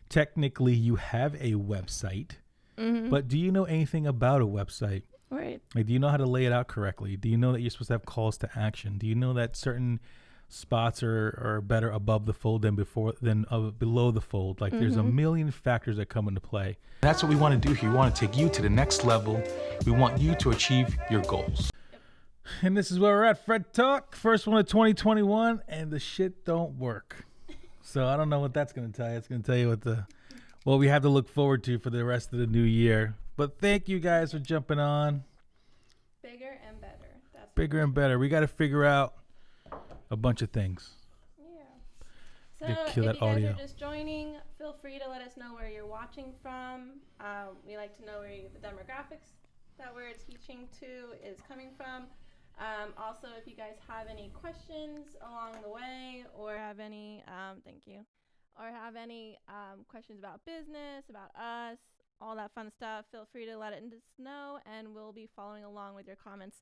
technically you have a website, but do you know anything about a website? Right. Like, do you know how to lay it out correctly? Do you know that you're supposed to have calls to action? Do you know that certain spots are better above the fold than below the fold? Like, there's a million factors that come into play. That's what we want to do here. We want to take you to the next level. We want you to achieve your goals. And this is where we're at, Fred Talk, first one of 2021, and the shit don't work. So I don't know what that's going to tell you. It's going to tell you what we have to look forward to for the rest of the new year. But thank you guys for jumping on. Bigger and better. That's Bigger and better. We got to figure out a bunch of things. Yeah. So if kill you that guys audio. are just joining, feel free to let us know where you're watching from. We like to know where the demographics that we're teaching to is coming from. Also, if you guys have any questions along the way, or have any, questions about business, about us, all that fun stuff, feel free to let us know, and we'll be following along with your comments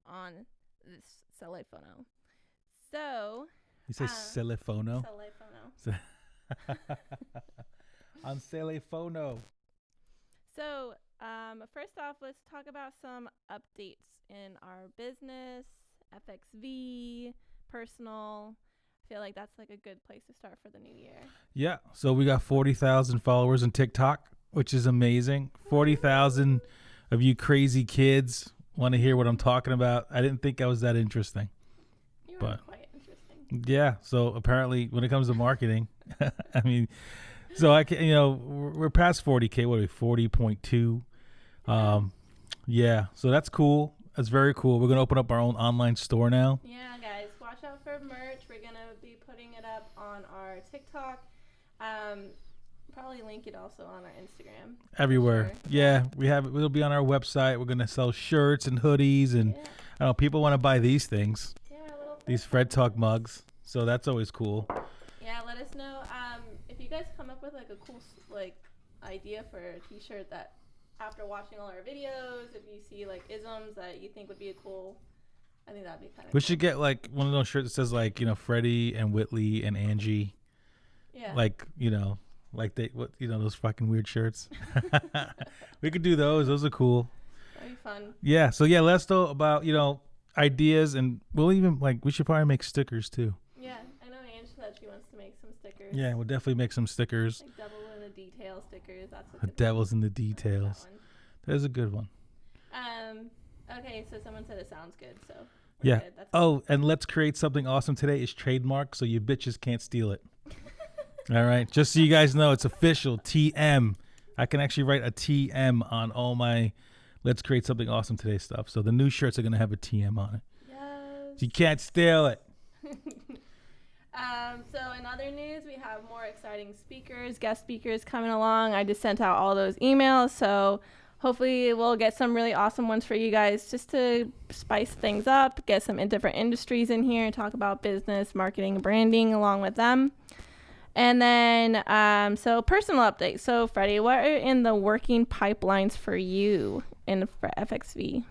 on this telephono. So, You say telefono? Telephono. On telefono. So, first off, let's talk about some updates in our business, FXV, personal. I feel like that's like a good place to start for the new year. Yeah. So we got 40,000 followers on TikTok, which is amazing. 40,000 of you crazy kids want to hear what I'm talking about. I didn't think I was that interesting. You are quite interesting. Yeah. So apparently when it comes to marketing, I mean, so I can, we're past 40K. What are we, 40.2? Yeah. So that's cool. That's very cool. We're going to open up our own online store now. Yeah, guys, watch out for merch. We're going to be putting it up on our TikTok. Probably link it also on our Instagram. Everywhere. Sure. Yeah, it'll be on our website. We're going to sell shirts and hoodies, and I don't know, people want to buy these things. Yeah, these Fred Talk mugs. So that's always cool. Yeah, let us know if you guys come up with like a cool idea for a t-shirt that after watching all our videos, if you see like isms that you think would be I think that'd be kind of We should get like one of those shirts that says like, Freddie and Whitley and Angie. Yeah. Those fucking weird shirts. We could do those. Those are cool. That'd be fun. Yeah. So yeah, let's know about, ideas, and we'll even we should probably make stickers too. Yeah. I know Angie said she wants to make some stickers. Yeah, we'll definitely make some stickers. Like devil in the detail stickers. That's a The good devil's one. in the details. That is a good one. Okay, so someone said it sounds good, so yeah. good. That's good. And let's create something awesome today. It's trademarked, so you bitches can't steal it. All right, just so you guys know, it's official. TM. I can actually write a TM on all my Let's Create Something Awesome Today stuff. So the new shirts are gonna have a TM on it. Yes. So you can't steal it. So in other news, we have more exciting guest speakers coming along. I just sent out all those emails, so hopefully we'll get some really awesome ones for you guys just to spice things up, get some different industries in here and talk about business, marketing, branding along with them. And then, so personal updates. So Freddie, what are in the working pipelines for you for FXV?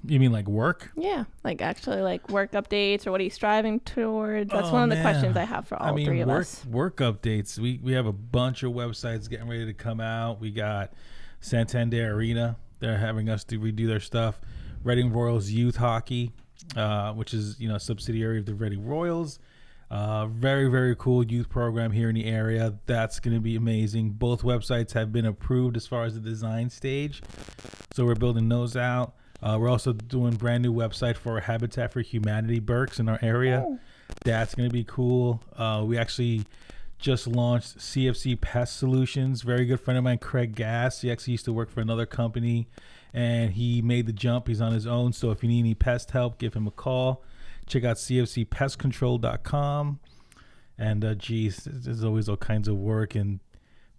You mean like work? Yeah, like actually like work updates, or what are you striving towards? That's one of the questions I have for all three of us. Work updates. We have a bunch of websites getting ready to come out. We got Santander Arena. They're having us redo their stuff. Reading Royals Youth Hockey, which is a subsidiary of the Reading Royals. Very, very cool youth program here in the area. That's going to be amazing. Both websites have been approved as far as the design stage, so we're building those out. We're also doing a brand new website for Habitat for Humanity Berks in our area. Oh. That's going to be cool. We actually just launched CFC Pest Solutions. Very good friend of mine, Craig Gass. He actually used to work for another company, and he made the jump. He's on his own. So if you need any pest help, give him a call. Check out cfcpestcontrol.com. And there's always all kinds of work and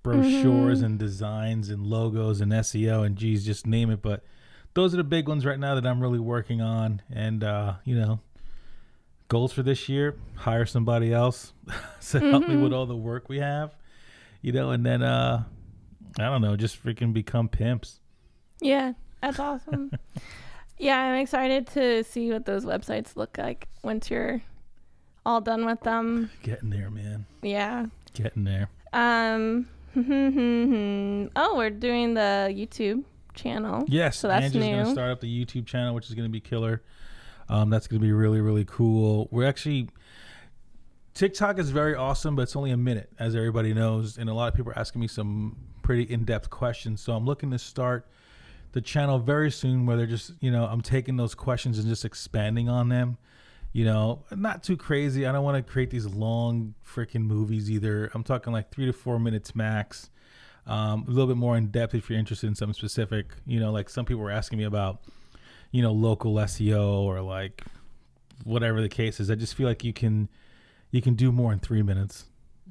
brochures and designs and logos and SEO and just name it. But those are the big ones right now that I'm really working on. And, goals for this year, hire somebody else to help me with all the work we have, and then, I don't know, just freaking become pimps. Yeah, that's awesome. Yeah, I'm excited to see what those websites look like once you're all done with them. Getting there, man. Yeah. Getting there. Oh, we're doing the YouTube channel. Yes, so that's Angie's new. going to start up the YouTube channel, which is going to be killer. That's going to be really, really cool. We're actually... TikTok is very awesome, but it's only a minute, as everybody knows. And a lot of people are asking me some pretty in-depth questions. So I'm looking to start the channel very soon where they're just, I'm taking those questions and just expanding on them. Not too crazy. I don't want to create these long freaking movies either. I'm talking like 3 to 4 minutes max. A little bit more in depth if you're interested in something specific. Like some people were asking me about, local SEO or like whatever the case is. I just feel like you can do more in 3 minutes,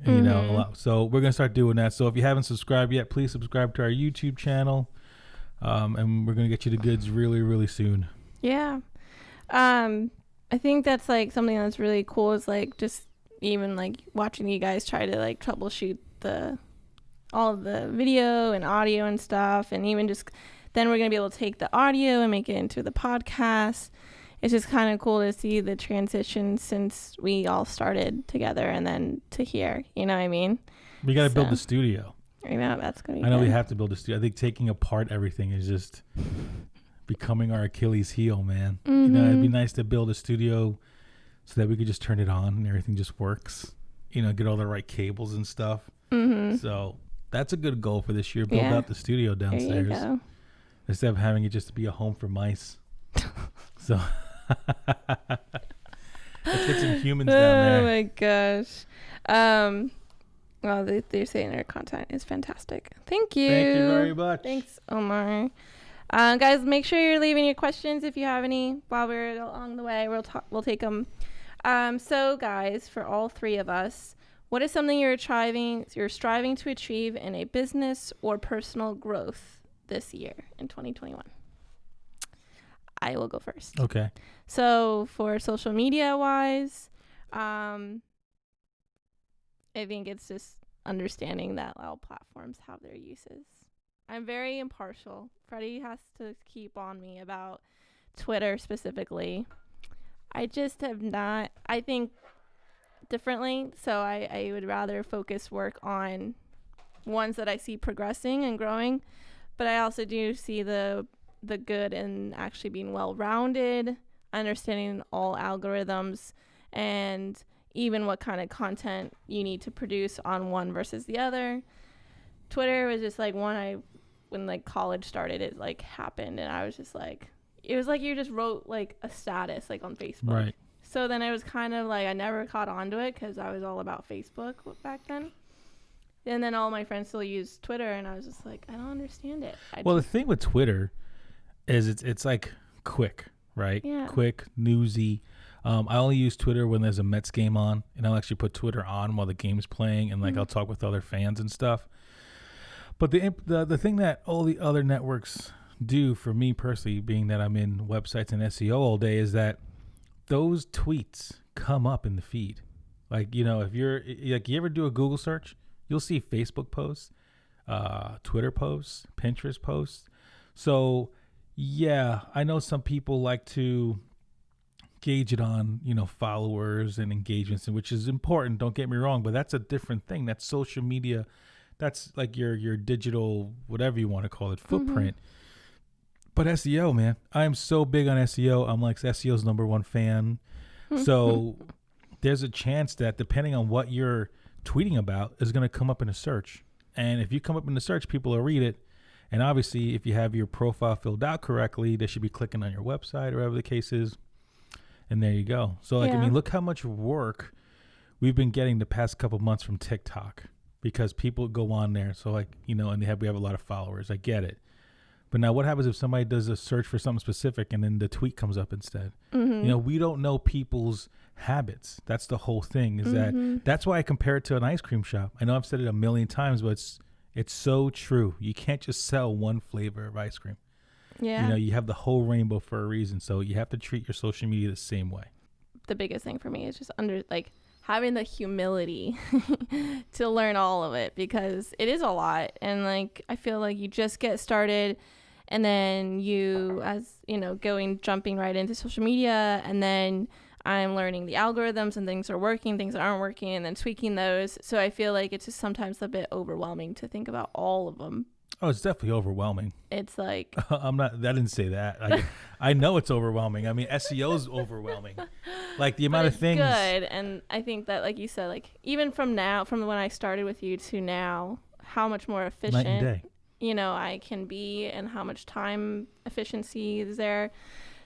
a lot. So we're going to start doing that. So if you haven't subscribed yet, please subscribe to our YouTube channel. And we're going to get you the goods really, really soon. Yeah. I think that's like something that's really cool is like just even like watching you guys try to like troubleshoot all of the video and audio and stuff. And even just then we're going to be able to take the audio and make it into the podcast. It's just kind of cool to see the transition since we all started together and then to here. You know what I mean? We got to build the studio. I know that's going to be I know good. we have to build a studio. I think taking apart everything is just becoming our Achilles heel, man. It'd be nice to build a studio so that we could just turn it on and everything just works. Get all the right cables and stuff. So that's a good goal for this year. Build out the studio downstairs. There you go. Instead of having it just to be a home for mice. So let's get some humans down there. Oh my gosh. Well, they're saying their content is fantastic. Thank you. Thank you very much. Thanks, Omar. Guys, make sure you're leaving your questions if you have any while we're along the way. We'll take them. So, guys, for all three of us, what is something you're striving to achieve in a business or personal growth this year in 2021? I will go first. Okay. So for social media wise, I think it's just understanding that all platforms have their uses. I'm very impartial. Freddie has to keep on me about Twitter specifically. I just have not, I think differently. So I would rather focus work on ones that I see progressing and growing. But I also do see the good in actually being well-rounded, understanding all algorithms, and even what kind of content you need to produce on one versus the other. Twitter was just like when like college started, it like happened, and I was just like, it was like you just wrote like a status like on Facebook. Right. So then it was kind of like I never caught on to it because I was all about Facebook back then. And then all my friends still use Twitter, and I was just like, I don't understand it. The thing with Twitter is it's like quick, right? Yeah. Quick, newsy. I only use Twitter when there's a Mets game on, and I'll actually put Twitter on while the game's playing, and like I'll talk with other fans and stuff. But the thing that all the other networks do for me personally, being that I'm in websites and SEO all day, is that those tweets come up in the feed. Like, if you're like, you ever do a Google search, you'll see Facebook posts, Twitter posts, Pinterest posts. So yeah, I know some people like to gauge it on, followers and engagements, which is important. Don't get me wrong, but that's a different thing. That's social media. That's like your digital, whatever you want to call it, footprint. But SEO, man, I am so big on SEO. I'm like SEO's #1 fan. So there's a chance that depending on what you're tweeting about is going to come up in a search. And if you come up in the search, people will read it. And obviously, if you have your profile filled out correctly, they should be clicking on your website or whatever the case is. And there you go. So, like, I mean, look how much work we've been getting the past couple months from TikTok because people go on there. So, like, and we have a lot of followers. I get it. But now what happens if somebody does a search for something specific and then the tweet comes up instead? We don't know people's habits. That's the whole thing is that's why I compare it to an ice cream shop. I know I've said it a million times, but it's so true. You can't just sell one flavor of ice cream. Yeah. You have the whole rainbow for a reason. So you have to treat your social media the same way. The biggest thing for me is just having the humility to learn all of it because it is a lot. And like, I feel like you just get started and then jumping right into social media. And then I'm learning the algorithms and things are working, things aren't working, and then tweaking those. So I feel like it's just sometimes a bit overwhelming to think about all of them. Oh, it's definitely overwhelming. It's like I didn't say that. I know it's overwhelming. I mean, SEO is overwhelming. Like the amount of things. Good, and I think that, like you said, like even from when I started with you to now, how much more efficient Night and day. you know I can be, and how much time efficiency is there.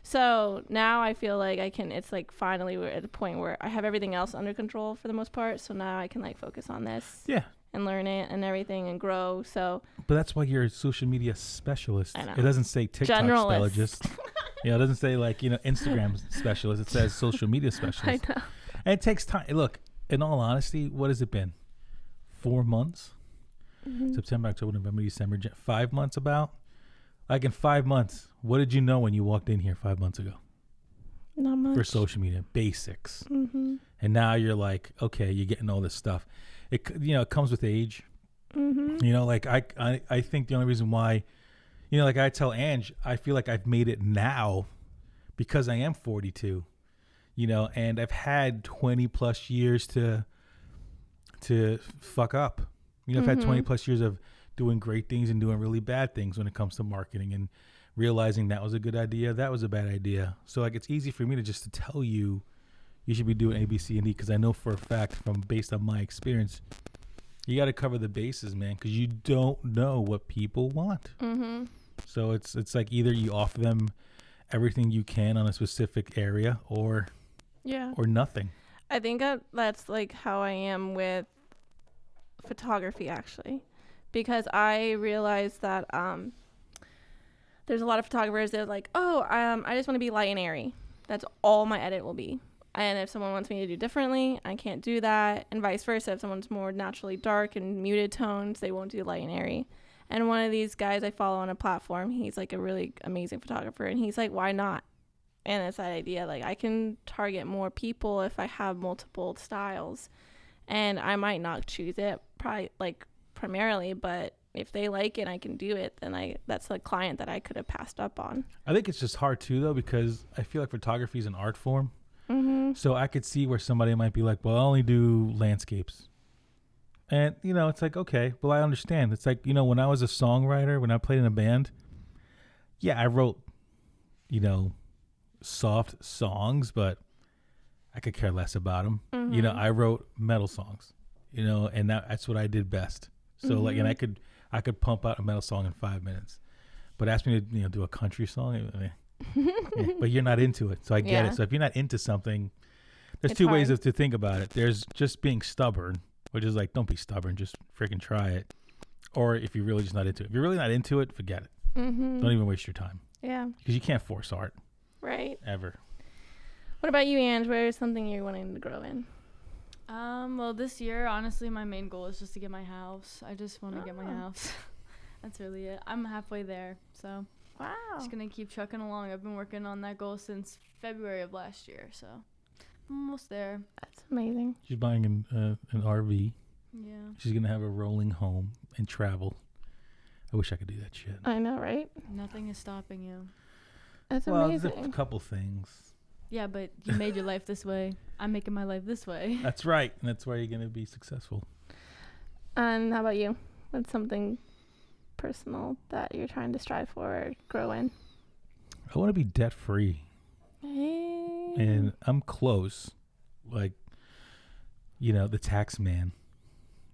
So now I feel like it's like finally we're at a point where I have everything else under control for the most part. So now I can like focus on this. Yeah. And learn it and everything and grow. So, but that's why you're a social media specialist. I know. It doesn't say TikTok Generalist. specialist. It doesn't say like Instagram specialist. It says social media specialist. I know. And it takes time. Look, in all honesty, what has it been? 4 months? Mm-hmm. September, October, November, December, 5 months about. Like in 5 months, what did you know when you walked in here 5 months ago? Not much. For social media, basics. Mm-hmm. And now you're like, okay, you're getting all this stuff. It comes with age. Mm-hmm. Like I think the only reason why, like I tell Ange, I feel like I've made it now because I am 42, and I've had 20 plus years to fuck up. I've had 20 plus years of doing great things and doing really bad things when it comes to marketing, and realizing that was a good idea, that was a bad idea. So like it's easy for me to just to tell you should be doing A, B, C, and D, because I know for a fact based on my experience, you got to cover the bases, man, because you don't know what people want. Mm-hmm. So it's like either you offer them everything you can on a specific area, or nothing. I think that's like how I am with photography, actually, because I realized that there's a lot of photographers that are like, I just want to be light and airy. That's all my edit will be. And if someone wants me to do differently, I can't do that. And vice versa. If someone's more naturally dark and muted tones, they won't do light and airy. And one of these guys I follow on a platform, he's like a really amazing photographer. And he's like, why not? And it's that idea, like I can target more people if I have multiple styles. And I might not choose it primarily, but if they like it, I can do it. Then that's a client that I could have passed up on. I think it's just hard too, though, because I feel like photography is an art form. Mm-hmm. So I could see where somebody might be like, well, I only do landscapes. And, it's like, okay, well, I understand. It's like, when I was a songwriter, when I played in a band, I wrote, soft songs, but I could care less about them. Mm-hmm. I wrote metal songs, and that's what I did best. So like, and I could pump out a metal song in 5 minutes, but ask me to, do a country song. But you're not into it, so I get it. So if you're not into something, there's two ways to think about it. There's just being stubborn, which is like, don't be stubborn, just freaking try it. Or if you're really just not into it. If you're really not into it, forget it. Mm-hmm. Don't even waste your time. Yeah. Because you can't force art. Right. Ever. What about you, Ange? Where is something you're wanting to grow in? Well, this year, honestly, my main goal is just to get my house. I just want to get my house. That's really it. I'm halfway there, so... Wow. Just going to keep trucking along. I've been working on that goal since February of last year, so I'm almost there. That's amazing. She's buying an RV. Yeah. She's going to have a rolling home and travel. I wish I could do that shit. I know, right? Nothing is stopping you. That's amazing. There's a couple things. Yeah, but you made your life this way. I'm making my life this way. That's right. And that's why you're going to be successful. And how about you? What's something personal that you're trying to strive for or grow in? I want to be debt free. Hey. And I'm close. Like, the tax man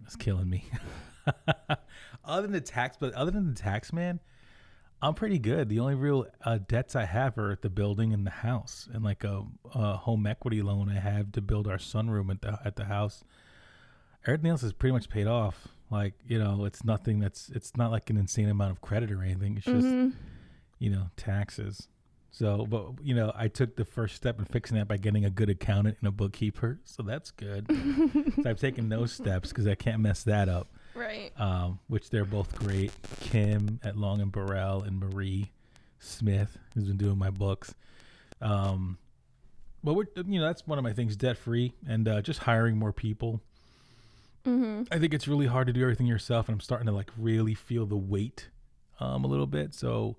is killing me. Other than the tax man, I'm pretty good. The only real debts I have are at the building and the house, and like a home equity loan I have to build our sunroom at the house. Everything else is pretty much paid off. Like, it's nothing it's not like an insane amount of credit or anything. It's just, taxes. So, but, I took the first step in fixing that by getting a good accountant and a bookkeeper. So that's good. So I've taken those steps because I can't mess that up. Right. Which they're both great. Kim at Long and Burrell and Marie Smith, who's been doing my books. But that's one of my things, debt free, and just hiring more people. Mm-hmm. I think it's really hard to do everything yourself, and I'm starting to like really feel the weight a little bit. So,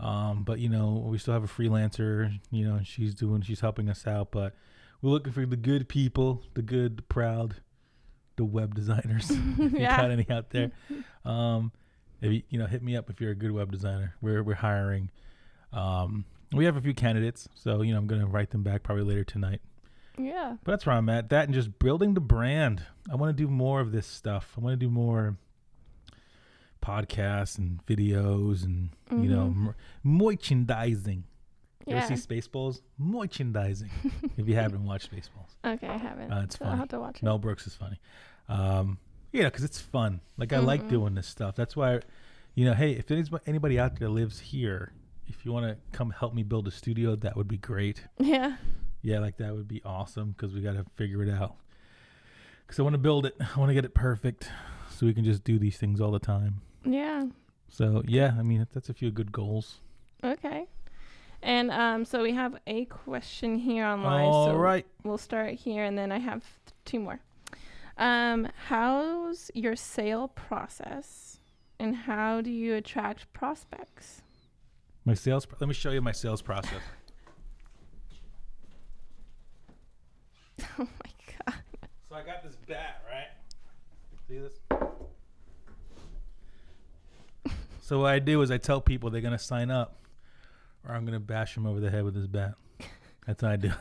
but we still have a freelancer, and she's helping us out, but We're looking for the good people, the good, the proud, the web designers. If you got any out there, if you know, hit me up if you're a good web designer. We're hiring. We have a few candidates, so I'm gonna write them back probably later tonight. Yeah. But that's where I'm at. That and just building the brand. I want to do more of this stuff. I want to do more podcasts and videos and merchandising. You ever see Spaceballs? Merchandising. If you haven't watched Spaceballs. Okay, I haven't. It's so funny. I'll have to watch it. Mel Brooks is funny. Because it's fun. Like, I like doing this stuff. That's why, hey, if there's anybody out there that lives here, if you want to come help me build a studio, that would be great. Yeah. Yeah, like that would be awesome because we got to figure it out. Because I want to build it. I want to get it perfect so we can just do these things all the time. Yeah. So, yeah, I mean, that's a few good goals. And so we have a question here online. All right. We'll start here, and then I have 2 more. How's your sale process, and how do you attract prospects? Let me show you my sales process. Oh my God. So I got this bat, right? See this? So what I do is I tell people they're going to sign up or I'm going to bash them over the head with this bat. That's what I do.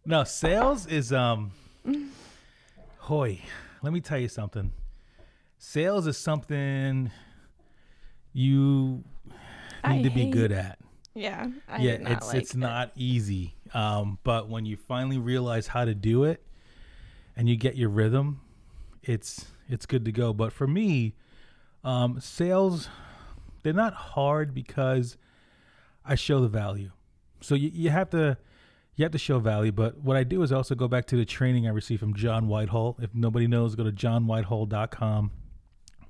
No, sales is, let me tell you something. Sales is something you need to be good at. Yeah. It's not easy. But when you finally realize how to do it and you get your rhythm, it's good to go. But for me, sales, they're not hard because I show the value. So you have to show value. But what I do is I also go back to the training I received from John Whitehall. If nobody knows, go to johnwhitehall.com.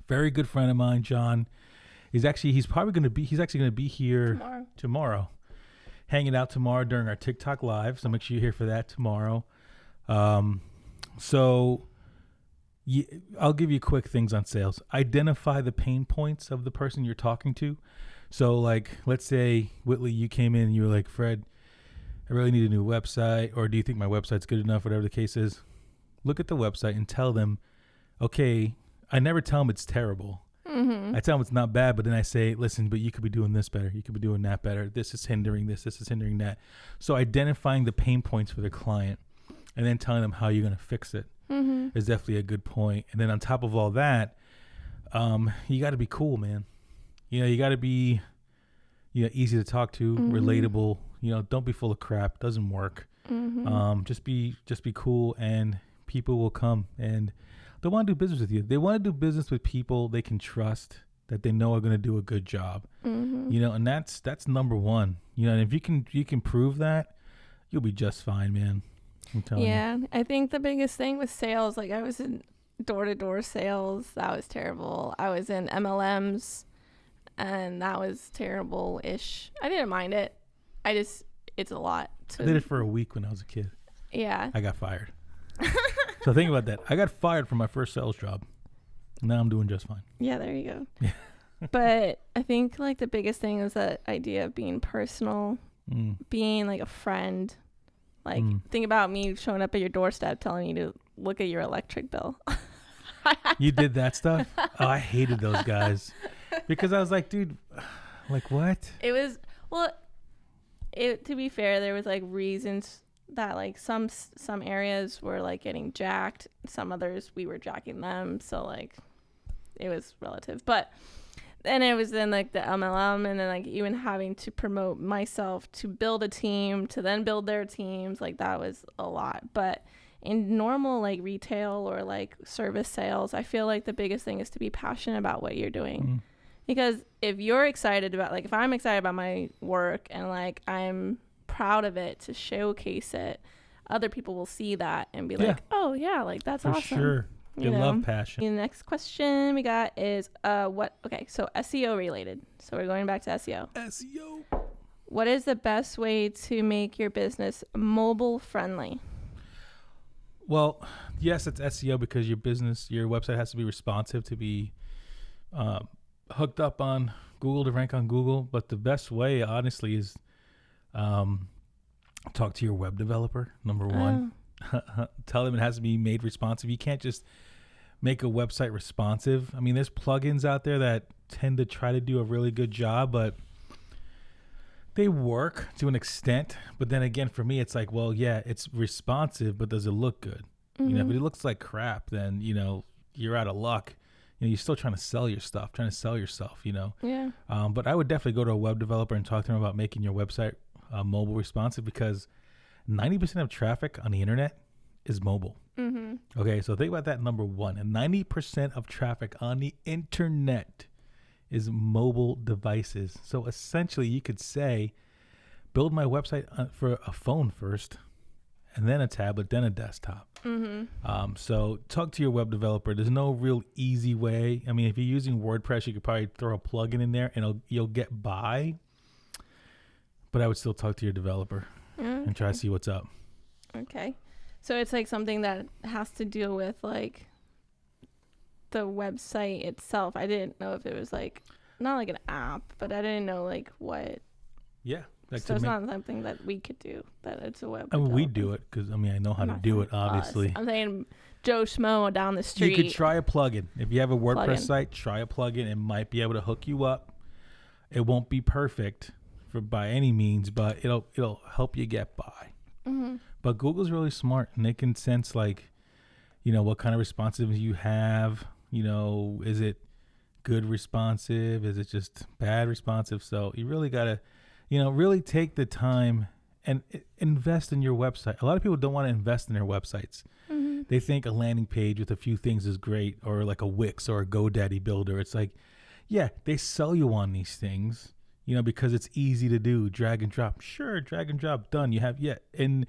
Very good friend of mine, John. He's actually going to be here tomorrow, hanging out tomorrow during our TikTok live. So make sure you're here for that tomorrow. I'll give you quick things on sales. Identify the pain points of the person you're talking to. So like, let's say Whitley, you came in and you were like, Fred, I really need a new website, or do you think my website's good enough? Whatever the case is, look at the website and tell them, okay, I never tell them it's terrible. Mm-hmm. I tell them it's not bad, but then I say, listen, but you could be doing this better. You could be doing that better. This is hindering this. This is hindering that. So identifying the pain points for the client and then telling them how you're going to fix it is definitely a good point. And then on top of all that, you got to be cool, man. You got to be, easy to talk to, relatable. Don't be full of crap. Doesn't work. Just be cool, and people will come and they want to do business with you. They want to do business with people they can trust, that they know are going to do a good job. And that's number one. And if you can prove that, you'll be just fine, man. I'm telling you. Yeah, I think the biggest thing with sales, like I was in door-to-door sales, that was terrible. I was in MLMs, and that was terrible-ish. I didn't mind it. It's a lot. I did it for a week when I was a kid. Yeah. I got fired. So think about that. I got fired from my first sales job. Now I'm doing just fine. Yeah, there you go. Yeah. But I think like the biggest thing is that idea of being personal, being like a friend. Like think about me showing up at your doorstep telling you to look at your electric bill. You did that stuff? Oh, I hated those guys because I was like, dude, like what? It was, to be fair, there was like reasons that like some areas were like getting jacked, some others we were jacking them, so like it was relative. But then it was then like the MLM, and then like even having to promote myself to build a team to then build their teams, like that was a lot. But in normal like retail or like service sales, I feel like the biggest thing is to be passionate about what you're doing. Because if you're excited about, like if I'm excited about my work and like I'm proud of it to showcase it, other people will see that and be like, oh yeah, like that's for awesome. Sure. You love passion. The next question we got is so SEO related. So we're going back to SEO. What is the best way to make your business mobile friendly? Well, yes, it's SEO because your website has to be responsive to be hooked up on Google, to rank on Google. But the best way, honestly, is talk to your web developer, number one. Tell them it has to be made responsive. You can't just make a website responsive. I mean, there's plugins out there that tend to try to do a really good job, but they work to an extent. But then again, for me, it's like, well, yeah, it's responsive, but does it look good? You know, if it looks like crap, then, you know, you're out of luck. You know, you're still trying to sell your stuff, trying to sell yourself, you know. Yeah. But I would definitely go to a web developer and talk to them about making your website mobile responsive, because 90% of traffic on the internet is mobile. Okay, so think about that, number one. And 90% of traffic on the internet is mobile devices. So essentially, you could say, build my website for a phone first, and then a tablet, then a desktop. So talk to your web developer. There's no real easy way. I mean, if you're using WordPress, you could probably throw a plugin in there and you'll get by. But I would still talk to your developer and try to see what's up. Okay. So it's like something that has to deal with like the website itself. I didn't know if it was like, not like an app, but I didn't know like what. Yeah. So it's not something that we could do, that it's a web. I mean, we do it because, I mean, I know how to do it, obviously. I'm saying Joe Schmo down the street. You could try a plugin. If you have a WordPress site, try a plugin. It might be able to hook you up. It won't be perfect by any means, but it'll help you get by. But Google's really smart, and they can sense, like, you know, what kind of responsiveness you have. You know, is it good responsive? Is it just bad responsive? So you really got to, you know, really take the time and invest in your website. A lot of people don't want to invest in their websites. They think a landing page with a few things is great, or like a Wix or a GoDaddy builder. It's like, yeah, they sell you on these things, you know, because it's easy to do. Drag and drop. Sure, drag and drop, done. You have, and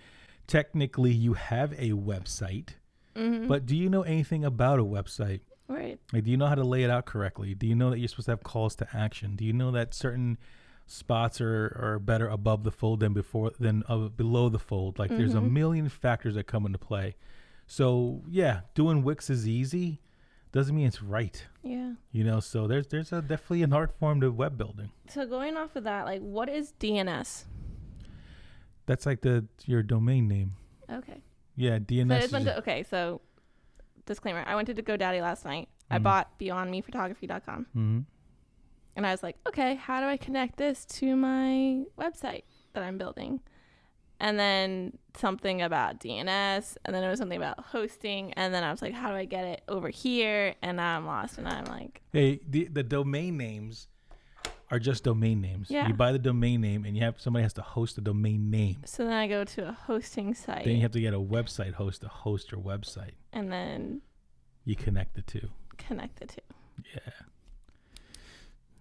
technically you have a website, but do you know anything about a website? Right. Like, do you know how to lay it out correctly? Do you know that you're supposed to have calls to action? Do you know that certain spots are better above the fold than below the fold? Like, there's a million factors that come into play. So yeah, doing Wix is easy, doesn't mean it's right. Yeah. You know, so there's definitely an art form to web building. So going off of that, like, what is DNS? That's like your domain name. Okay. Yeah, DNS. Okay, so disclaimer: I went to GoDaddy last night. I bought BeyondMePhotography.com. And I was like, okay, how do I connect this to my website that I'm building? And then something about DNS, and then it was something about hosting, and then I was like, how do I get it over here? And now I'm lost, and I'm like, hey, the domain names are just domain names. Yeah. You buy the domain name, and somebody has to host the domain name. So then I go to a hosting site. Then you have to get a website host to host your website. And then you connect the two. Yeah.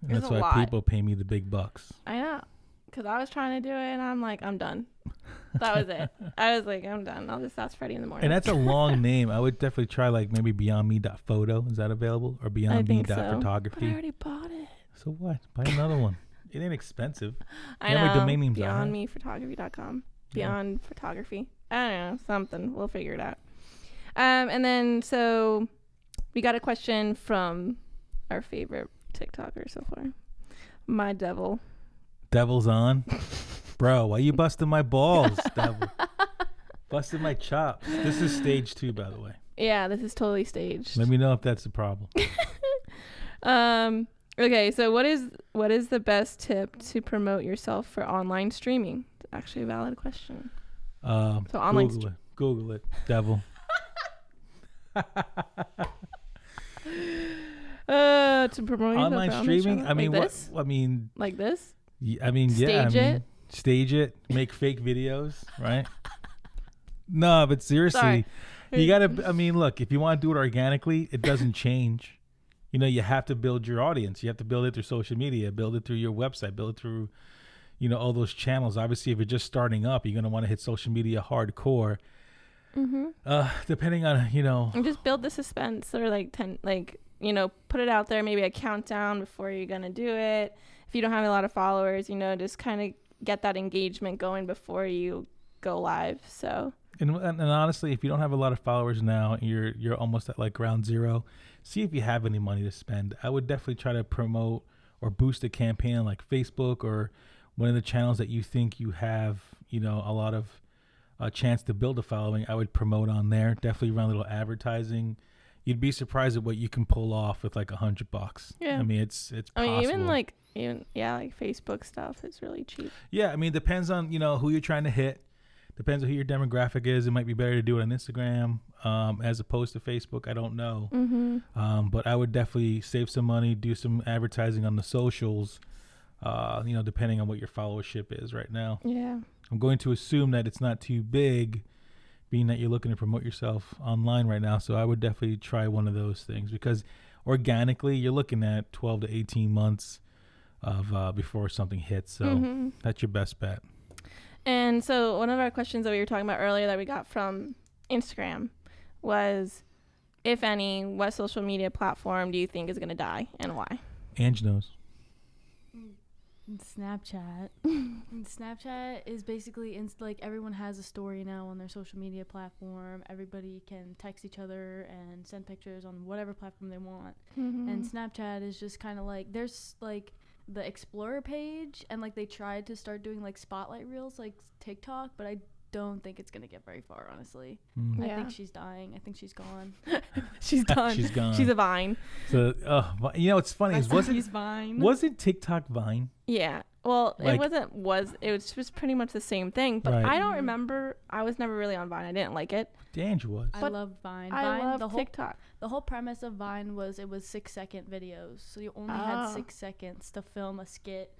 And that's why people pay me the big bucks. I know. Because I was trying to do it, and I'm like, I'm done. That was it. I was like, I'm done. I'll just ask Freddie in the morning. And that's a long name. I would definitely try, like, maybe beyondme.photo. Is that available? Or beyondme.photography? But I already bought it. So what? Buy another one. It ain't expensive. I know. Domain names BeyondMePhotography.com. Beyond Photography. I don't know. Something. We'll figure it out. And then, so we got a question from our favorite TikToker so far. My devil. Devil's on? Bro, why you busting my balls, devil? Busting my chops. This is stage 2, by the way. Yeah, this is totally staged. Let me know if that's a problem. Okay, so what is the best tip to promote yourself for online streaming? It's actually a valid question. So online Google it, devil. To promote online streaming. I mean, like what? This? I mean, like this. I mean, stage it, make fake videos, right? No, but seriously, Sorry. You gotta. I mean, look, if you want to do it organically, it doesn't change. You know, you have to build your audience. You have to build it through social media, build it through your website, build it through, you know, all those channels. Obviously, if you're just starting up, you're gonna want to hit social media hardcore. Depending on, you know, and just build the suspense, or you know, put it out there, maybe a countdown before you're gonna do it. If you don't have a lot of followers, you know, just kind of get that engagement going before you go live. So and honestly, if you don't have a lot of followers now, you're almost at like ground zero. See if you have any money to spend. I would definitely try to promote or boost a campaign on like Facebook or one of the channels that you think you have, a lot of chance to build a following, I would promote on there. Definitely run a little advertising. You'd be surprised at what you can pull off with like $100. Yeah. I mean, it's possible. I mean, even like Facebook stuff is really cheap. Yeah, I mean, it depends on who you're trying to hit. Depends on who your demographic is. It might be better to do it on Instagram as opposed to Facebook. I don't know. But I would definitely save some money, do some advertising on the socials, depending on what your followership is right now. Yeah. I'm going to assume that it's not too big, being that you're looking to promote yourself online right now. So I would definitely try one of those things, because organically you're looking at 12 to 18 months of before something hits. So that's your best bet. And so one of our questions that we were talking about earlier that we got from Instagram was, if any, what social media platform do you think is going to die and why? Angie knows. Snapchat. Snapchat is basically like everyone has a story now on their social media platform. Everybody can text each other and send pictures on whatever platform they want. And Snapchat is just kind of like, there's like the Explorer page, and like they tried to start doing like spotlight reels like TikTok, but I don't think it's gonna get very far, honestly. I think she's dying. I think she's gone. She's done. She's gone. She's a Vine. So it's funny is wasn't TikTok Vine? Yeah. Well, Like, it was just pretty much the same thing, but Right. I don't remember. I was never really on Vine. I didn't like it. Angie was. I But love Vine. I the love TikTok. The whole premise of Vine was it was 6-second videos, so you only had 6 seconds to film a skit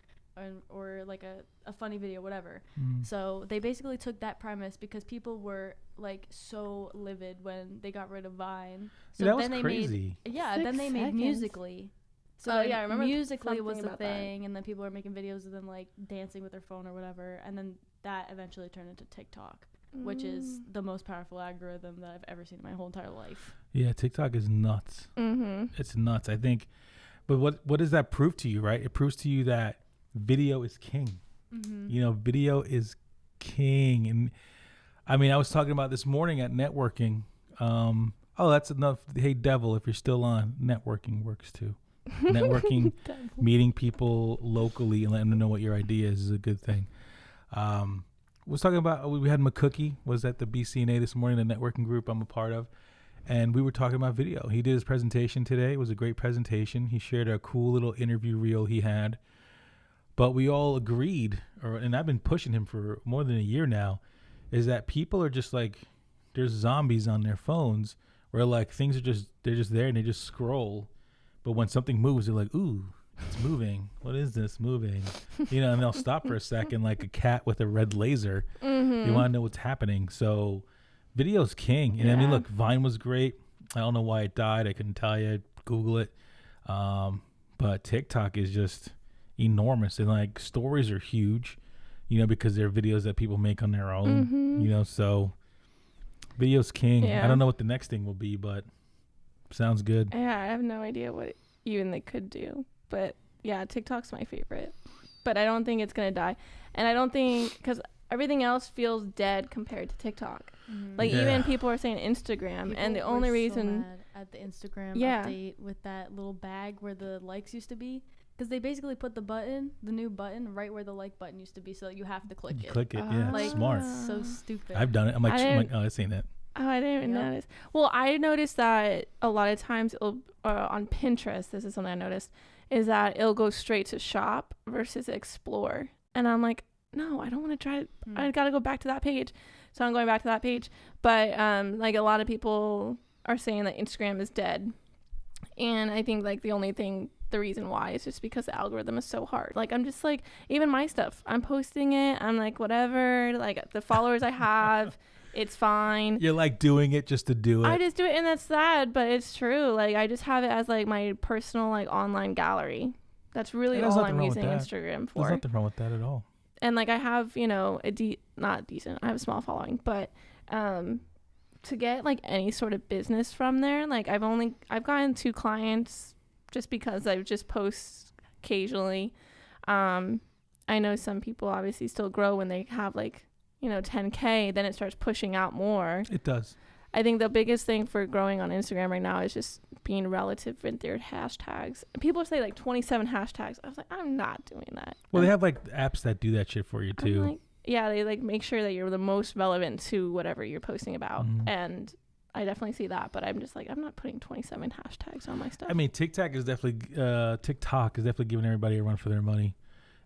or like a funny video, whatever. So they basically took that premise because people were like so livid when they got rid of Vine. So that was then they crazy. then they made Musical.ly. So Oh, yeah, I remember Musical.ly was something the about that. thing, and then people were making videos of them like dancing with their phone or whatever, and then that eventually turned into TikTok, which is the most powerful algorithm that I've ever seen in my whole entire life. Yeah, TikTok is nuts. It's nuts, I think. But what does that prove to you, right? It proves to you that video is king. Video is king. And I mean, I was talking about this morning at networking. That's enough. Hey, devil, if you're still on, networking works too. Networking, meeting people locally and letting them know what your idea is a good thing. Was talking about, we had McCookie was at the BCNA this morning, the networking group I'm a part of, and we were talking about video. He did his presentation today. It was a great presentation. He shared a cool little interview reel he had, but we all agreed, and I've been pushing him for more than a year now, is that people are just like, there's zombies on their phones where like things are they're just there and they just scroll. But when something moves, they're like, ooh, it's moving. What is this moving? And they'll stop for a second like a cat with a red laser. You want to know what's happening. So video's king. And I mean, look, Vine was great. I don't know why it died. I couldn't tell you. Google it. But TikTok is just enormous. And like stories are huge, because they're videos that people make on their own, so video's king. Yeah. I don't know what the next thing will be, but sounds good. Yeah, I have no idea what even they could do. But yeah, TikTok's my favorite. But I don't think it's going to die. And I don't think, because everything else feels dead compared to TikTok. Like even people are saying Instagram. And the only reason. So mad at the Instagram Yeah. update with that little bag where the likes used to be. Because they basically put the new button, right where the like button used to be. So you have to click it. Click it, yeah. Like, Smart. So stupid. I've done it. I'm like, oh, I've seen that. Oh, I didn't even notice. Well, I noticed that a lot of times it'll, on Pinterest, this is something I noticed, is that it'll go straight to shop versus explore. And I'm like, no, I don't want to try it. I got to go back to that page. So I'm going back to that page. But like a lot of people are saying that Instagram is dead. And I think like the reason why is just because the algorithm is so hard. Like I'm just like, even my stuff, I'm posting it. I'm like, whatever, like the followers I have, it's fine. You're like doing it just to do it. I just do it, and that's sad, but it's true. Like I just have it as like my personal like online gallery. That's really all I'm using Instagram for. There's nothing wrong with that at all. And like I have, not decent. I have a small following, but to get like any sort of business from there, like I've gotten 2 clients just because I just post occasionally. I know some people obviously still grow when they have like 10K, then it starts pushing out more. It does. I think the biggest thing for growing on Instagram right now is just being relative with their hashtags. People say like 27 hashtags. I was like, I'm not doing that. Well, they have like apps that do that shit for you too. I'm like, Yeah, they like make sure that you're the most relevant to whatever you're posting about. And I definitely see that, but I'm just like, I'm not putting 27 hashtags on my stuff. I mean, TikTok is definitely giving everybody a run for their money.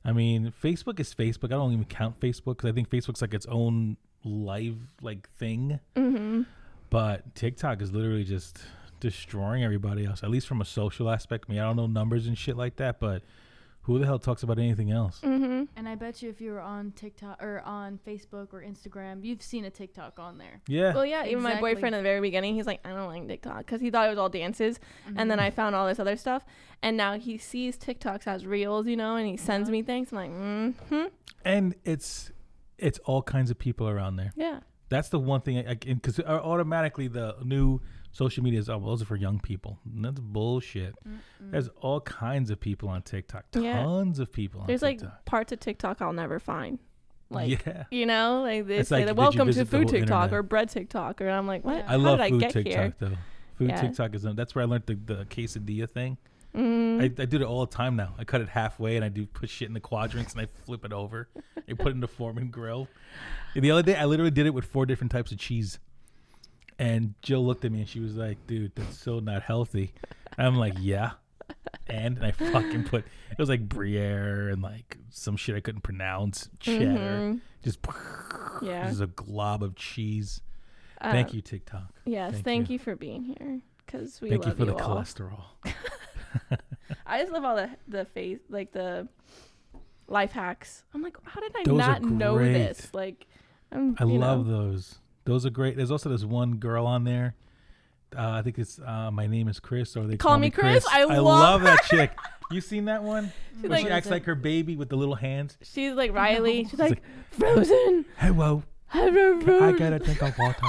I mean, Facebook is Facebook. I don't even count Facebook because I think Facebook's like its own live like thing. But TikTok is literally just destroying everybody else, at least from a social aspect. I mean, I don't know numbers and shit like that, but who the hell talks about anything else? And I bet you if you were on TikTok or on Facebook or Instagram, you've seen a TikTok on there. Yeah. Well, yeah, even my boyfriend in the very beginning, he's like, I don't like TikTok because he thought it was all dances. And then I found all this other stuff. And now he sees TikToks as reels, you know, and he sends me things. I'm like, And it's all kinds of people around there. Yeah. That's the one thing, because automatically the new social media is, oh, well, those are for young people. And that's bullshit. There's all kinds of people on TikTok. Tons of people on TikTok. There's like parts of TikTok I'll never find. Like, yeah. you know, like they It's say, like, welcome to visit the food whole TikTok internet? or bread TikTok. Or I'm like, what? Yeah. I love How did food I get TikTok, here? though. Food Yeah. TikTok that's where I learned the quesadilla thing. I do it all the time now. I cut it halfway and I do put shit in the quadrants and I flip it over and put it in the Foreman grill. And the other day I literally did it with 4 different types of cheese. And Jill looked at me and she was like, dude, that's so not healthy. And I'm like, yeah. And I fucking put, it was like Gruyere and like some shit I couldn't pronounce, cheddar. Just there's a glob of cheese. Thank you, TikTok. Yes, thank you for being here. Because we Thank love you for you the all. cholesterol. I just love all the face, like the life hacks. I'm like, how did I Those not are know great. this? Like, I love those. Those are great. There's also this one girl on there. I think it's My Name is Chris, or they Call Me Chris. I love that chick. You seen that one? She's Where like, she acts like her baby with the little hands. She's like Riley. She's like, Frozen. Hello. Hello. I get a drink of water.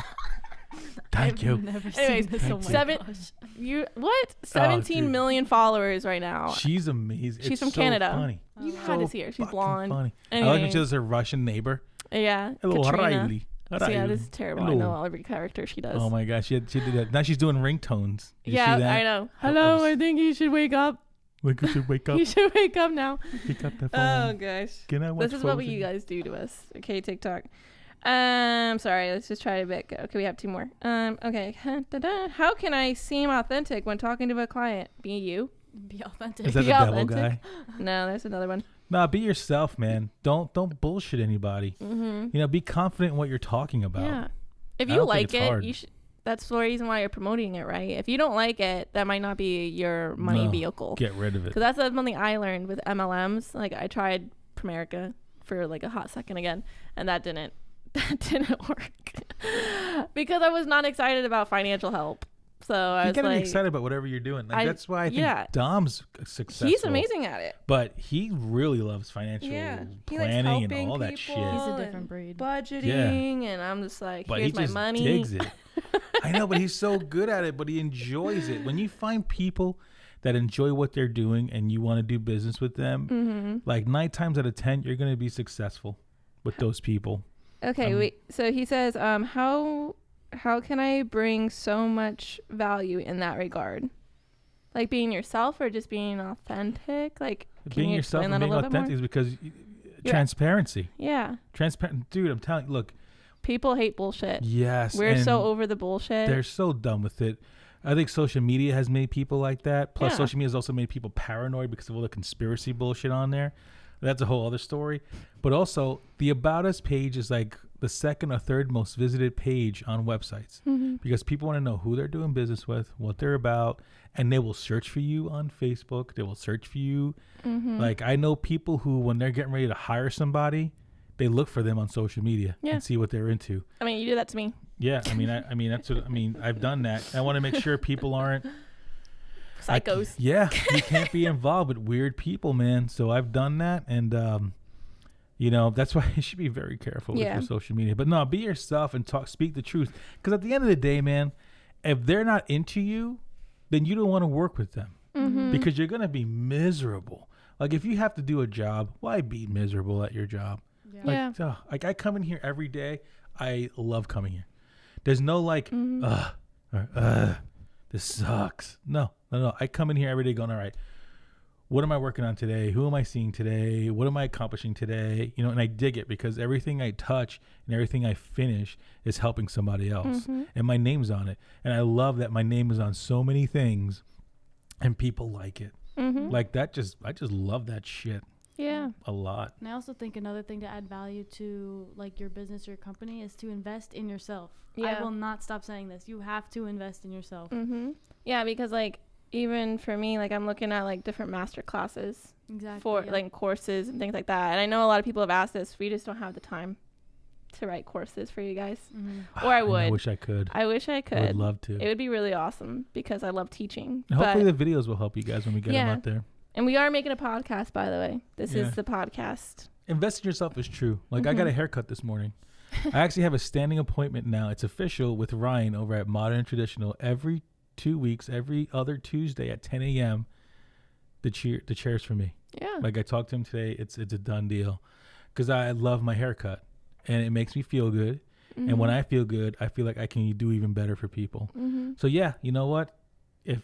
Thank you. Never Anyways, seen this. Oh my seven- gosh. You what? 17 dude. million followers right now. She's amazing. She's It's from so Canada. Funny. You Oh, had wow. to see her. She's Fucking blonde. Funny. I like when Anyways. she does her Russian neighbor. Yeah. Hello, Katrina. Riley. So yeah, Riley. this is terrible. I Hello. know every character she does. Oh my gosh, she did that. Now she's doing ringtones. Did you yeah, see that? I know. Hello, I think you should wake up. Like, you should wake up. You should wake up now. Pick up the Oh phone. gosh. Can I watch This is what Frozen? you guys do to us. Okay, TikTok. Sorry, let's just try a bit. Okay, we have 2 more. Okay. How can I seem authentic when talking to a client? Be you. Be authentic. Is that Be the devil authentic. guy? No, there's another one. Nah, be yourself, man. Don't bullshit anybody. You know, be confident in what you're talking about. Yeah. If I you don't think like it's it, hard. you should. That's the reason why you're promoting it, right? If you don't like it, that might not be your money No, vehicle. Get rid of it. Because that's something I learned with MLMs. Like I tried Primerica for like a hot second again, and that didn't work because I was not excited about financial help. So I You was gotta like, be excited about whatever you're doing. Like, that's why I think Dom's successful. he's amazing at it. But he really loves financial He likes planning and helping all that shit. people He's a and different breed. budgeting, and I'm just like, But here's he my just money. digs it. I know, but he's so good at it, but he enjoys it. When you find people that enjoy what they're doing and you want to do business with them, like 9 times out of 10, you're going to be successful with those people. Okay, wait. So he says, how can I bring so much value in that regard? Like being yourself or just being authentic? Like can Being you yourself explain and that a being little bit more? authentic is because transparency. Yeah. Transparent. Dude, I'm telling you, look. People hate bullshit. Yes. We're and so over the bullshit. They're so done with it. I think social media has made people like that. Plus, Yeah. social media has also made people paranoid because of all the conspiracy bullshit on there. That's a whole other story. But also, the About Us page is like the 2nd or 3rd most visited page on websites because people want to know who they're doing business with, what they're about, and they will search for you on Facebook. They will search for you. Like, I know people who, when they're getting ready to hire somebody, they look for them on social media and see what they're into. I mean, you do that to me. Yeah, I mean, that's what I mean. I've done that. I want to make sure people aren't Psychos. you can't be involved with weird people, man. So I've done that, and you know, that's why you should be very careful with your social media. But no, be yourself and speak the truth. Because at the end of the day, man, if they're not into you, then you don't want to work with them because you're gonna be miserable. Like if you have to do a job, why be miserable at your job? Like I come in here every day. I love coming here. There's no like, this sucks. No. I come in here every day going, all right, what am I working on today? Who am I seeing today? What am I accomplishing today? You know, and I dig it because everything I touch and everything I finish is helping somebody else. And my name's on it. And I love that my name is on so many things and people like it. Like that I just love that shit. Yeah. A lot. And I also think another thing to add value to like your business or your company is to invest in yourself. Yeah. I will not stop saying this. You have to invest in yourself. Yeah, because like even for me, like I'm looking at like different master classes for like courses and things like that. And I know a lot of people have asked this. We just don't have the time to write courses for you guys. Or I would. I wish I could. I wish I could. I would love to. It would be really awesome because I love teaching. And hopefully the videos will help you guys when we get them out there. And we are making a podcast, by the way. This is the podcast. Invest in yourself is true. Like I got a haircut this morning. I actually have a standing appointment now. It's official with Ryan over at Modern and Traditional every 2 weeks, every other Tuesday at 10 a.m. The chair's for me. Yeah. Like I talked to him today. It's a done deal because I love my haircut and it makes me feel good. And when I feel good, I feel like I can do even better for people. So yeah, you know what? If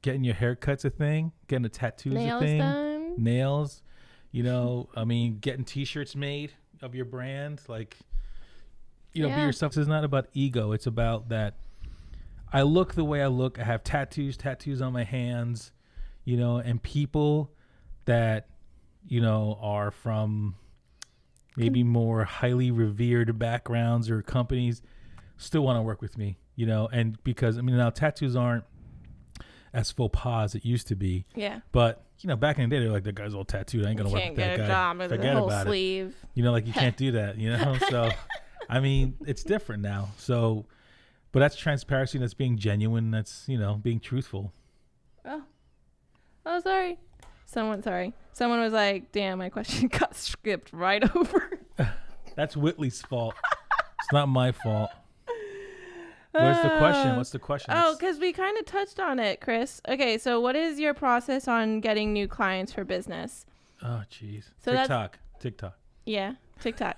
getting your haircut's a thing, getting the tattoos a thing, nails, you know, I mean, getting t-shirts made of your brand, like, you know, be yourself. It's not about ego. It's about that I look the way I look. I have tattoos on my hands, you know, and people that, you know, are from maybe more highly revered backgrounds or companies still want to work with me, you know, and because, I mean, now tattoos aren't as faux pas as it used to be. Yeah. But, you know, back in the day, they're like, that guy's all tattooed. I ain't going to work with that guy. Job with Forget the whole about sleeve. it. You know, like you can't do that, you know? So, I mean, it's different now. So, but that's transparency. That's being genuine. That's, you know, being truthful. Oh, sorry. Someone was like, damn, my question got skipped right over. That's Whitley's fault. It's not my fault. What's the question? Oh, because we kind of touched on it, Chris. Okay, so what is your process on getting new clients for business? Oh, jeez. So TikTok. Yeah, TikTok.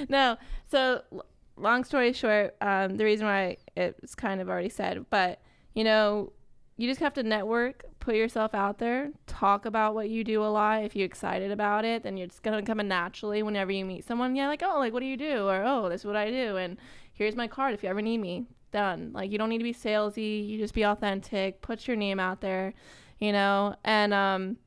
No, so long story short, the reason why it's kind of already said, but, you know, you just have to network, put yourself out there, talk about what you do a lot. If you're excited about it, then you're just going to come in naturally whenever you meet someone. Yeah, like, oh, like, what do you do? Or, oh, this is what I do. And here's my card if you ever need me. Done. Like, you don't need to be salesy. You just be authentic. Put your name out there, you know. And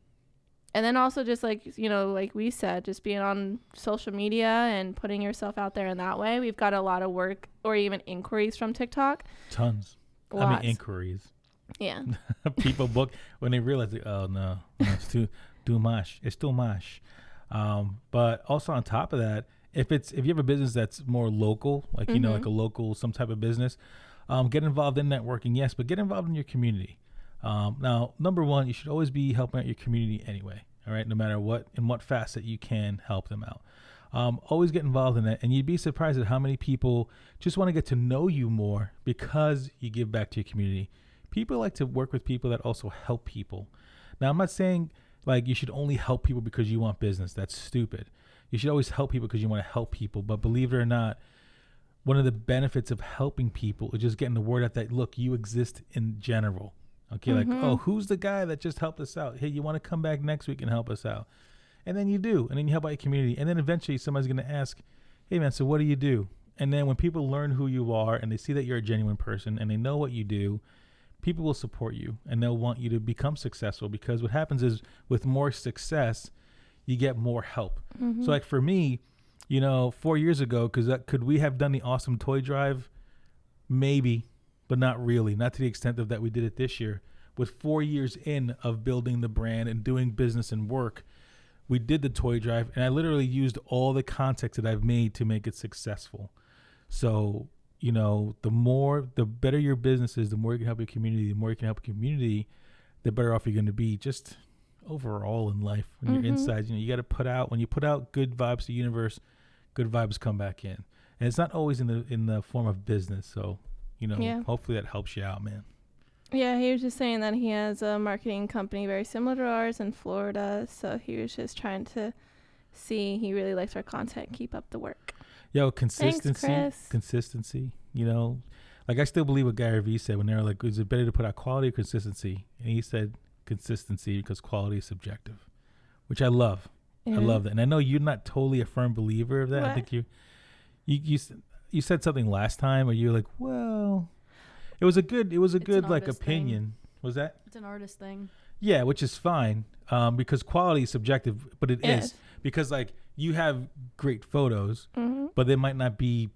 then also just like, you know, like we said, just being on social media and putting yourself out there in that way. We've got a lot of work or even inquiries from TikTok. Tons. Lots. I mean, inquiries. Yeah. People book when they realize, oh no, it's too much. It's too much. But also on top of that, if you have a business that's more local, like, you know, like a local, some type of business, get involved in networking. Yes, but get involved in your community. Now, number one, you should always be helping out your community anyway. All right. No matter in what facet you can help them out. Always get involved in that. And you'd be surprised at how many people just want to get to know you more because you give back to your community. People like to work with people that also help people. Now, I'm not saying like you should only help people because you want business. That's stupid. You should always help people because you want to help people. But believe it or not, one of the benefits of helping people is just getting the word out that, look, you exist in general. Okay, like, oh, who's the guy that just helped us out? Hey, you want to come back next week and help us out? And then you do. And then you help out your community. And then eventually somebody's going to ask, hey, man, so what do you do? And then when people learn who you are and they see that you're a genuine person and they know what you do, people will support you and they'll want you to become successful, because what happens is with more success, you get more help. So like for me, you know, 4 years ago, could we have done the awesome toy drive? Maybe, but not really. Not to the extent of that we did it this year. With 4 years in of building the brand and doing business and work, we did the toy drive, and I literally used all the context that I've made to make it successful. So, you know, the better your business is, the more you can help your community, the better off you're going to be just overall in life. When you're inside, you know, you got to when you put out good vibes to the universe, good vibes come back in. And it's not always in the form of business. So, you know, hopefully that helps you out, man. Yeah, he was just saying that he has a marketing company very similar to ours in Florida. So he was just trying to see, he really likes our content, keep up the work. Yo, consistency. Thanks, Chris. Consistency, you know. Like, I still believe what Gary Vee said when they were like, is it better to put out quality or consistency? And he said consistency because quality is subjective, which I love. I love that. And I know you're not totally a firm believer of that. What? I think you said something last time where you're like, well, it was a good like opinion. Thing. Was that? It's an artist thing. Yeah, which is fine because quality is subjective, but it is because like you have great photos, but they might not be,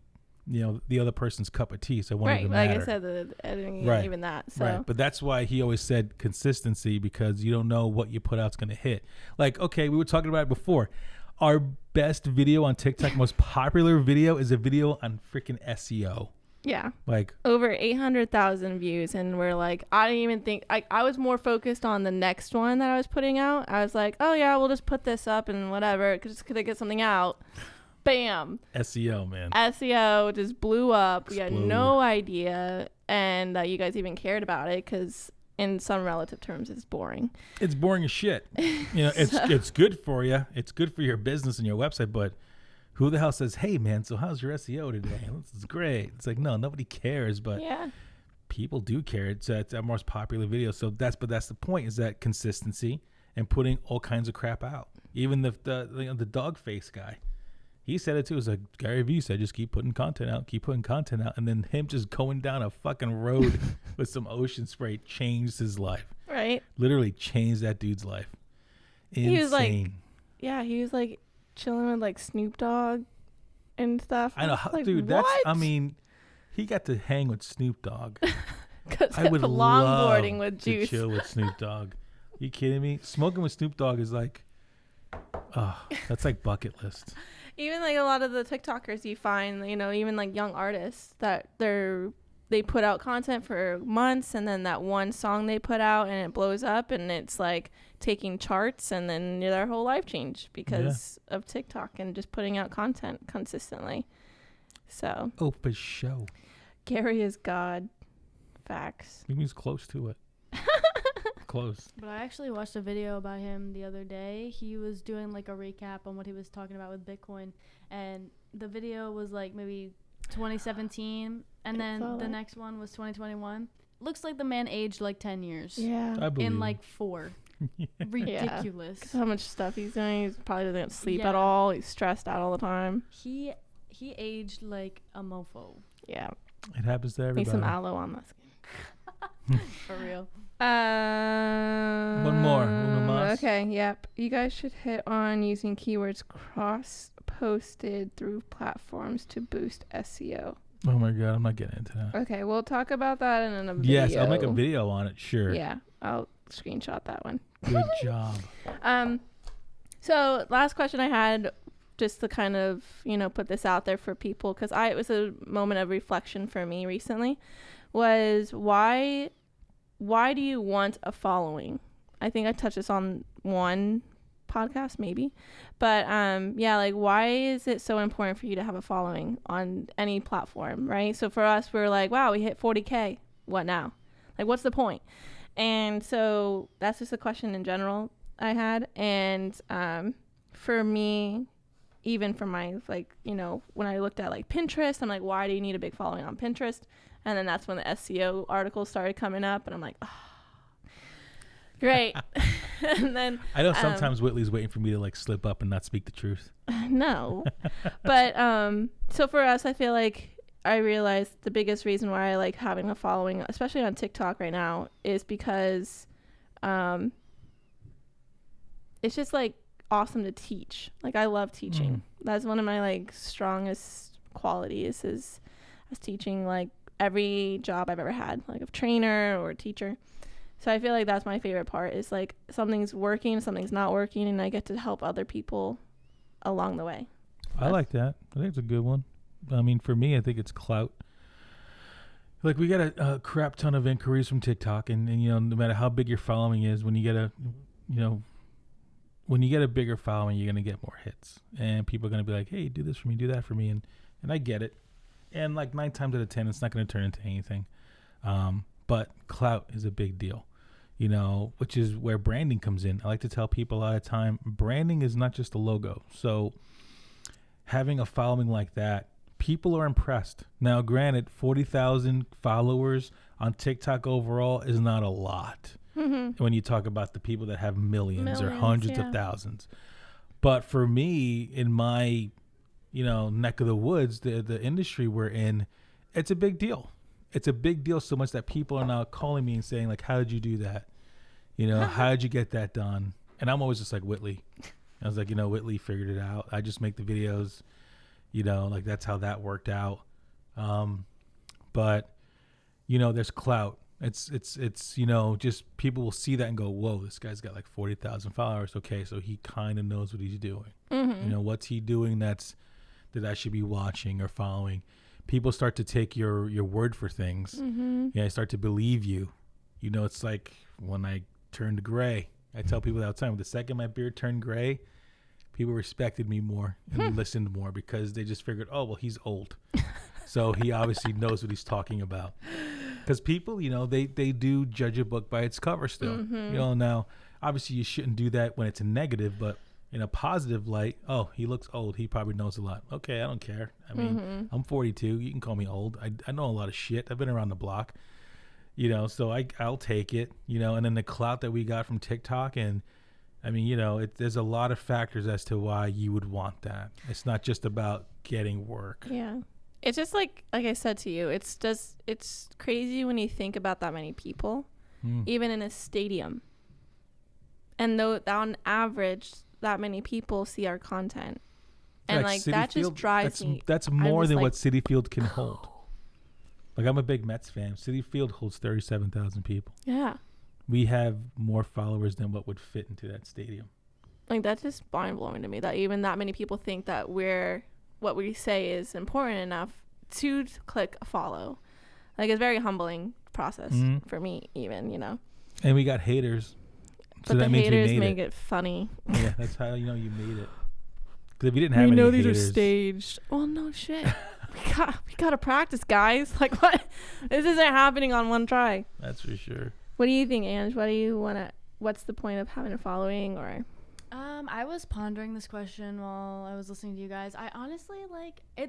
the other person's cup of tea. So it won't even matter. Like I said, the editing, Right. even that. So. Right, but that's why he always said consistency because you don't know what you put out's going to hit. Like, okay, we were talking about it before. Our best video on TikTok, most popular video is a video on freaking SEO. Yeah. Like over 800,000 views. And we're like, I didn't even think, I was more focused on the next one that I was putting out. I was like, oh yeah, we'll just put this up and whatever. Just could I get something out? Bam. SEO, man. SEO just blew up. We had no idea. And you guys even cared about it because in some relative terms, it's boring. It's boring as shit. It's good for you. It's good for your business and your website, but who the hell says, hey, man, so how's your SEO today? This is great. It's like, no, nobody cares, but people do care. It's our most popular video. So that's the point is that consistency and putting all kinds of crap out. Even the dog face guy. He said it too. It was like Gary Vee said, just keep putting content out. And then him just going down a fucking road with some ocean spray changed his life. Right. Literally changed that dude's life. Insane. He was like chilling with like Snoop Dogg and stuff. I know. Like, dude, he got to hang with Snoop Dogg. I would longboarding with to Juice. chill with Snoop Dogg. You kidding me? Smoking with Snoop Dogg is like, that's like bucket list. Even like a lot of the TikTokers you find, even like young artists that they put out content for months and then that one song they put out and it blows up and it's like taking charts and then their whole life changed because of TikTok and just putting out content consistently. So. Oh, for show. Gary is God. Facts. He was close to it. Close. But I actually watched a video about him the other day. He was doing like a recap on what he was talking about with Bitcoin, and the video was like maybe 2017, and then the next one was 2021. Looks like the man aged like 10 years. Yeah. I believe. In like 4. Ridiculous. Yeah. How much stuff he's doing. He probably doesn't sleep at all. He's stressed out all the time. He aged like a mofo. Yeah. It happens to everybody. Need some aloe on my skin. For real. One more. Okay, yep. You guys should hit on using keywords cross-posted through platforms to boost SEO. Oh my God, I'm not getting into that. Okay, we'll talk about that in a video. Yes, I'll make a video on it, sure. Yeah, I'll screenshot that one. Good job. So last question I had, just to kind of, put this out there for people, because it was a moment of reflection for me recently, was why do you want a following? I think I touched this on one podcast maybe, but like why is it so important for you to have a following on any platform, right? So for us, we're like, wow, we hit 40K. What now? Like, what's the point? And so that's just a question in general I had. And for me, even for my, when I looked at like Pinterest, I'm like, why do you need a big following on Pinterest? And then that's when the SEO articles started coming up, and I'm like, oh, great. And then I know sometimes Whitley's waiting for me to like slip up and not speak the truth. No, but so for us, I feel like I realized the biggest reason why I like having a following, especially on TikTok right now, is because it's just like awesome to teach. Like I love teaching. That's one of my like strongest qualities is teaching like every job I've ever had, like a trainer or a teacher. So I feel like that's my favorite part is like something's working, something's not working, and I get to help other people along the way. I like that. I think it's a good one. I mean, for me, I think it's clout. Like we get a crap ton of inquiries from TikTok, and no matter how big your following is, when you get a bigger following, you're gonna get more hits, and people are gonna be like, "Hey, do this for me, do that for me," and I get it. And like 9 times out of 10, it's not going to turn into anything. But clout is a big deal, which is where branding comes in. I like to tell people a lot of time, branding is not just a logo. So having a following like that, people are impressed. Now, granted, 40,000 followers on TikTok overall is not a lot. when you talk about the people that have millions or Millions, hundreds yeah. of thousands. But for me, in my, neck of the woods, the industry we're in, it's a big deal. It's a big deal so much that people are now calling me and saying, like, how did you do that? How did you get that done? And I'm always just like, Whitley. I was like, Whitley figured it out. I just make the videos, like that's how that worked out. But, there's clout. It's just people will see that and go, whoa, this guy's got like 40,000 followers. Okay, so he kind of knows what he's doing. What's he doing that I should be watching or following? People start to take your word for things. I start to believe you. It's like when I turned gray. I tell people that all the time. The second my beard turned gray, people respected me more and listened more because they just figured, oh, well, he's old. So he obviously knows what he's talking about. Because people, they do judge a book by its cover still. Now, obviously you shouldn't do that when it's a negative, but in a positive light, oh, he looks old. He probably knows a lot. Okay, I don't care. I mean, I'm 42. You can call me old. I know a lot of shit. I've been around the block. So I'll take it, and then the clout that we got from TikTok. And I mean, there's a lot of factors as to why you would want that. It's not just about getting work. Yeah. It's just like I said to you, it's crazy when you think about that many people, even in a stadium. And though on average, that many people see our content. And like that just drives me. That's more than what Citi Field can hold. Like, I'm a big Mets fan. Citi Field holds 37,000 people. Yeah. We have more followers than what would fit into that stadium. Like, that's just mind-blowing to me that even that many people think that what we say is important enough to click a follow. Like, it's a very humbling process for me even, And we got haters. So but that the means haters we made make it funny. Yeah, that's how you made it. Because if we didn't have any haters... these are staged. Well, no shit. we gotta practice, guys. Like, what? This isn't happening on one try. That's for sure. What do you think, Ange? What's the point of having a following? Or I was pondering this question while I was listening to you guys. I honestly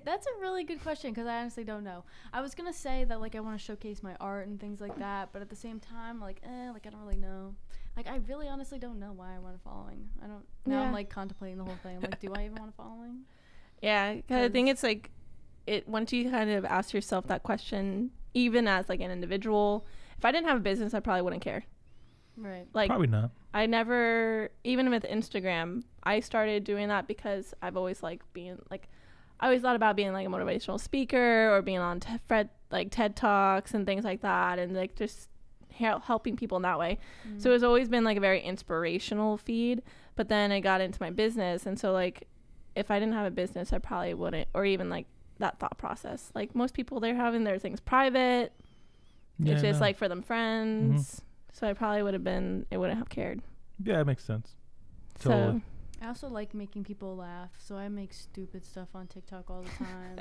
that's a really good question because I honestly don't know. I was gonna say that I want to showcase my art and things like that, but at the same time, I don't really know. I really honestly don't know why I want a following. I don't. Now I'm contemplating the whole thing. I'm like, do I even want a following? Yeah, because I think it's once you kind of ask yourself that question, even as an individual, if I didn't have a business, I probably wouldn't care. Right. Probably not. I never, even with Instagram, I started doing that because I've always I always thought about being a motivational speaker or being on TED Talks and things like that, and just helping people in that way. So it's always been a very inspirational feed. But then I got into my business, and so if I didn't have a business, I probably wouldn't, or even that thought process. Most people, they're having their things private. Yeah, it's just for them friends. So I probably wouldn't have cared. Yeah, it makes sense. Totally. I also like making people laugh, so I make stupid stuff on TikTok all the time.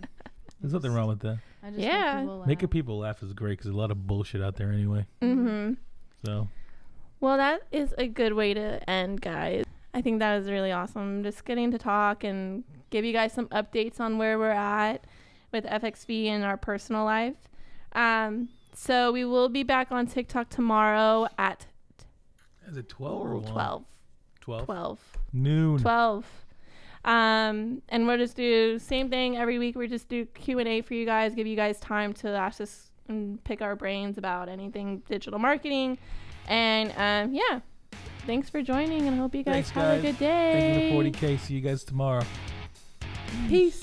There's nothing wrong with that. I just make people laugh. Making people laugh is great because there's a lot of bullshit out there anyway. So. Well, that is a good way to end, guys. I think that was really awesome. Just getting to talk and give you guys some updates on where we're at with FXV in our personal life. So we will be back on TikTok tomorrow at... Is it 12 or 1? 12. 12? 12. Noon. 12. And we'll just do same thing every week. We just do Q&A for you guys, give you guys time to ask us and pick our brains about anything digital marketing. And thanks for joining, and I hope you guys have a good day. Thank you for 40K. See you guys tomorrow. Peace.